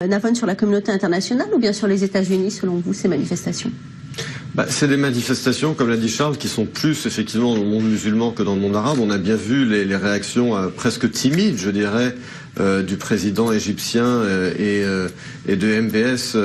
Navon, sur la communauté internationale ou bien sur les États-Unis, selon vous, ces manifestations? C'est des manifestations, comme l'a dit Charles, qui sont plus effectivement dans le monde musulman que dans le monde arabe. On a bien vu les réactions presque timides, je dirais, du président égyptien et de MBS,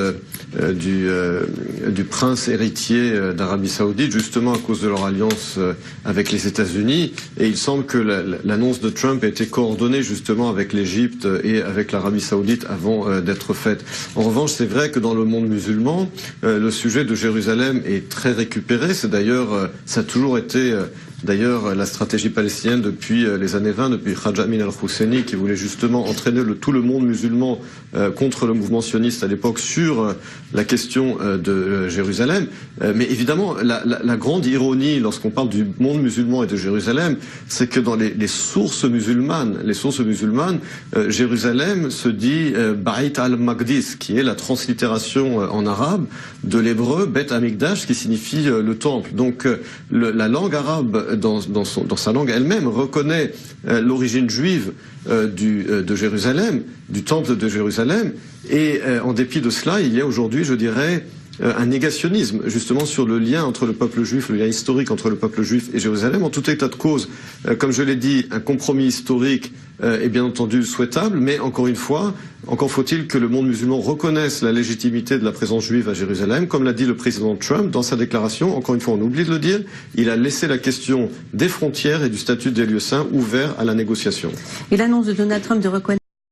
du prince héritier d'Arabie Saoudite, justement à cause de leur alliance avec les États-Unis. Et il semble que l'annonce de Trump a été coordonnée justement avec l'Égypte et avec l'Arabie Saoudite avant d'être faite. En revanche, c'est vrai que dans le monde musulman, le sujet de Jérusalem est très récupéré. C'est d'ailleurs, ça a toujours été d'ailleurs la stratégie palestinienne depuis les années 20, depuis Haj Amin al-Husseini, qui voulait justement entraîner tout le monde musulman contre le mouvement sioniste à l'époque sur la question de Jérusalem. Mais évidemment, la grande ironie lorsqu'on parle du monde musulman et de Jérusalem, c'est que dans les sources musulmanes, Jérusalem se dit Bait al-Maqdis, qui est la translittération en arabe de l'hébreu Bet Amikdash, qui signifie le temple. Donc la langue arabe, dans sa langue elle-même, reconnaît l'origine juive de Jérusalem, du temple de Jérusalem, et en dépit de cela, il y a aujourd'hui, je dirais, un négationnisme justement sur le lien entre le peuple juif, le lien historique entre le peuple juif et Jérusalem. En tout état de cause, comme je l'ai dit, un compromis historique est bien entendu souhaitable, mais encore une fois, encore faut-il que le monde musulman reconnaisse la légitimité de la présence juive à Jérusalem. Comme l'a dit le président Trump dans sa déclaration, encore une fois on oublie de le dire, il a laissé la question des frontières et du statut des lieux saints ouvert à la négociation. Et l'annonce de Donald Trump de reconnaître